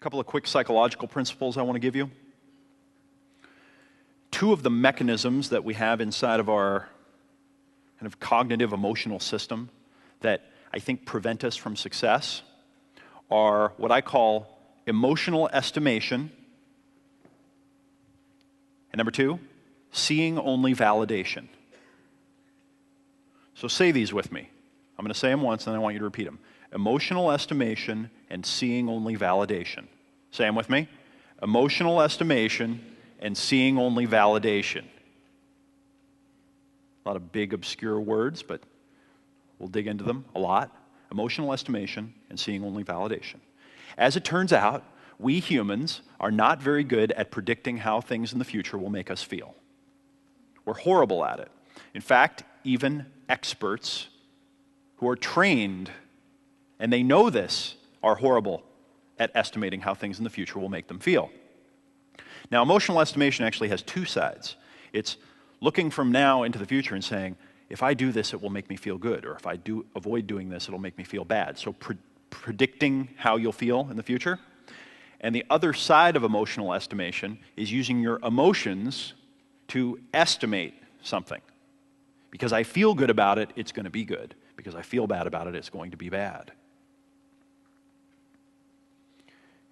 couple of quick psychological principles I want to give you. Two of the mechanisms that we have inside of our kind of cognitive emotional system that I think prevent us from success are what I call emotional estimation, and number two, seeing only validation. So say these with me. I'm going to say them once and then I want you to repeat them. Emotional estimation and seeing only validation. Say them with me. Emotional estimation and seeing only validation. A lot of big, obscure words, but we'll dig into them a lot. Emotional estimation and seeing only validation. As it turns out, we humans are not very good at predicting how things in the future will make us feel. We're horrible at it. In fact, even experts who are trained, and they know this, are horrible at estimating how things in the future will make them feel. Now, emotional estimation actually has two sides. It's looking from now into the future and saying, if I do this, it will make me feel good, or if I avoid doing this, it'll make me feel bad. So predicting how you'll feel in the future. And the other side of emotional estimation is using your emotions to estimate something. Because I feel good about it, it's going to be good. Because I feel bad about it, it's going to be bad.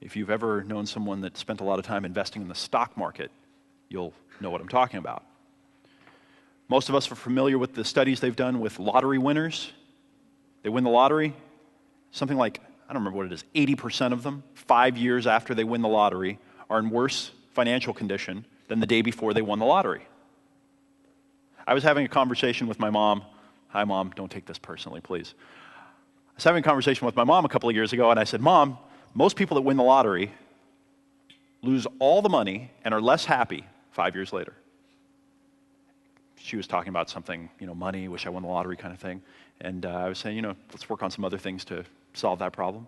If you've ever known someone that spent a lot of time investing in the stock market, you'll know what I'm talking about. Most of us are familiar with the studies they've done with lottery winners. They win the lottery. Something like, I don't remember what it is, 80% of them, 5 years after they win the lottery, are in worse financial condition than the day before they won the lottery. I was having a conversation with my mom. Hi, Mom, don't take this personally, please. I was having a conversation with my mom a couple of years ago, and I said, Mom, most people that win the lottery lose all the money and are less happy 5 years later. She was talking about something, money, wish I won the lottery kind of thing. And I was saying, let's work on some other things to solve that problem.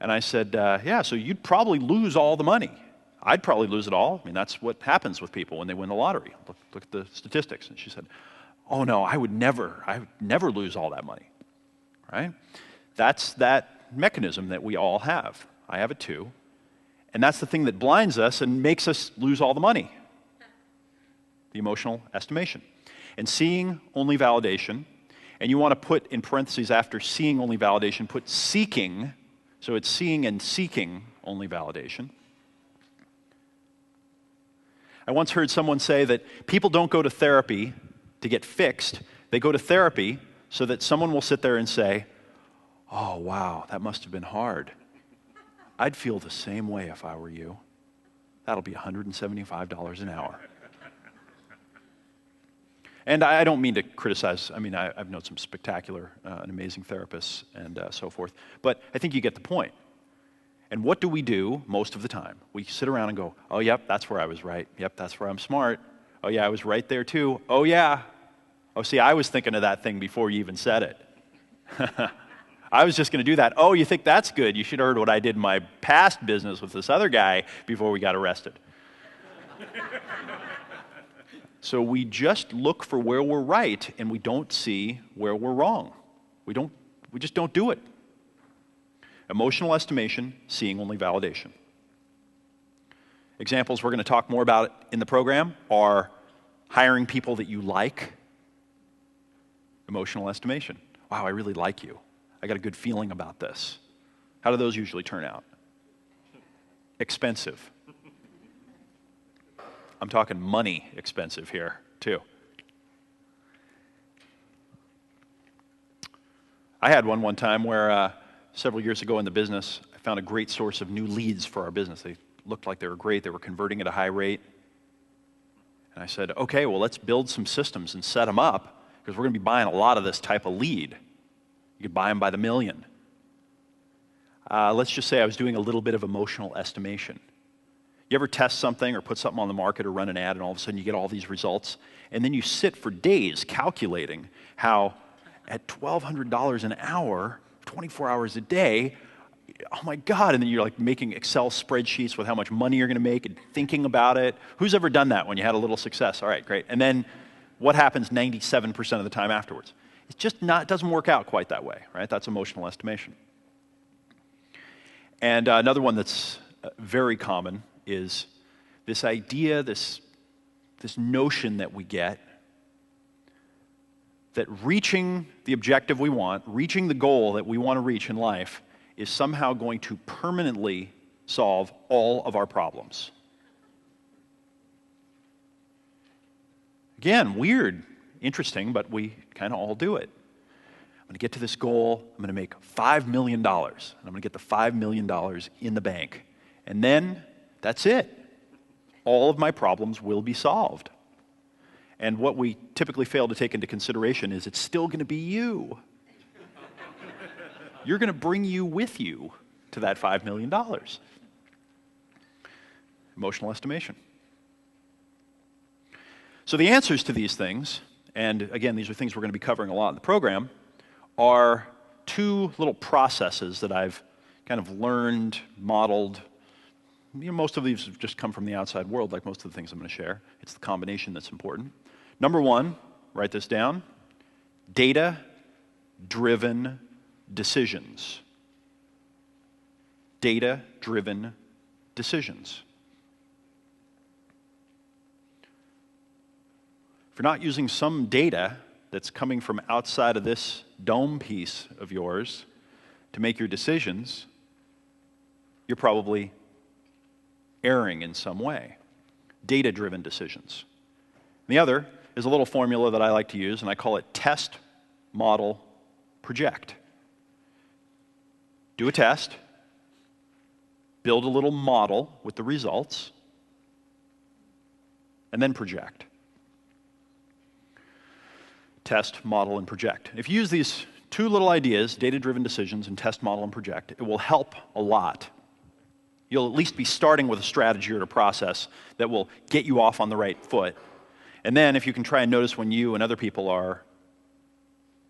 And I said, yeah, so you'd probably lose all the money. I'd probably lose it all. I mean, that's what happens with people when they win the lottery. Look at the statistics. And she said, oh no, I would never lose all that money, right? That's that mechanism that we all have. I have it too. And that's the thing that blinds us and makes us lose all the money. The emotional estimation. And seeing only validation, and you want to put in parentheses after seeing only validation, put seeking, so it's seeing and seeking only validation. I once heard someone say that people don't go to therapy to get fixed. They go to therapy so that someone will sit there and say, oh, wow, that must have been hard. I'd feel the same way if I were you. That'll be $175 an hour. And I don't mean to criticize. I mean, I've known some spectacular and amazing therapists and so forth. But I think you get the point. And what do we do most of the time? We sit around and go, oh, yep, that's where I was right. Yep, that's where I'm smart. Oh, yeah, I was right there too. Oh, yeah. Oh, see, I was thinking of that thing before you even said it. I was just going to do that. Oh, you think that's good? You should have heard what I did in my past business with this other guy before we got arrested. So we just look for where we're right, and we don't see where we're wrong. We just don't do it. Emotional estimation, seeing only validation. Examples we're going to talk more about in the program are hiring people that you like. Emotional estimation. Wow, I really like you. I got a good feeling about this. How do those usually turn out? Expensive. I'm talking money expensive here, too. I had one time where several years ago in the business, I found a great source of new leads for our business. They looked like they were great. They were converting at a high rate. And I said, okay, well, let's build some systems and set them up because we're going to be buying a lot of this type of lead. You could buy them by the million. Let's just say I was doing a little bit of emotional estimation. You ever test something or put something on the market or run an ad and all of a sudden you get all these results and then you sit for days calculating how at $1,200 an hour, 24 hours a day, oh my God, and then you're like making Excel spreadsheets with how much money you're going to make and thinking about it. Who's ever done that when you had a little success? All right, great. And then what happens 97% of the time afterwards? It's just not, it doesn't work out quite that way, right? That's emotional estimation. And another one that's very common, is this idea, this notion that we get that reaching the objective we want, reaching the goal that we want to reach in life, is somehow going to permanently solve all of our problems. Again, weird, interesting, but we kind of all do it. I'm going to get to this goal, I'm going to make $5 million, and I'm going to get the $5 million in the bank. And then, that's it. All of my problems will be solved. And what we typically fail to take into consideration is it's still going to be you. You're going to bring you with you to that $5 million. Emotional estimation. So the answers to these things, and again, these are things we're going to be covering a lot in the program, are two little processes that I've kind of learned, modeled. Most of these have just come from the outside world, like most of the things I'm going to share. It's the combination that's important. Number one, write this down, data-driven decisions. Data-driven decisions. If you're not using some data that's coming from outside of this dome piece of yours to make your decisions, you're probably erring in some way. Data-driven decisions. And the other is a little formula that I like to use, and I call it test, model, project. Do a test, build a little model with the results, and then project. Test, model, and project. If you use these two little ideas, data-driven decisions and test, model, and project, it will help a lot. You'll at least be starting with a strategy or a process that will get you off on the right foot. And then if you can try and notice when you and other people are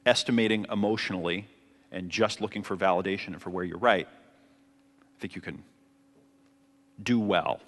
estimating emotionally and just looking for validation and for where you're right, I think you can do well.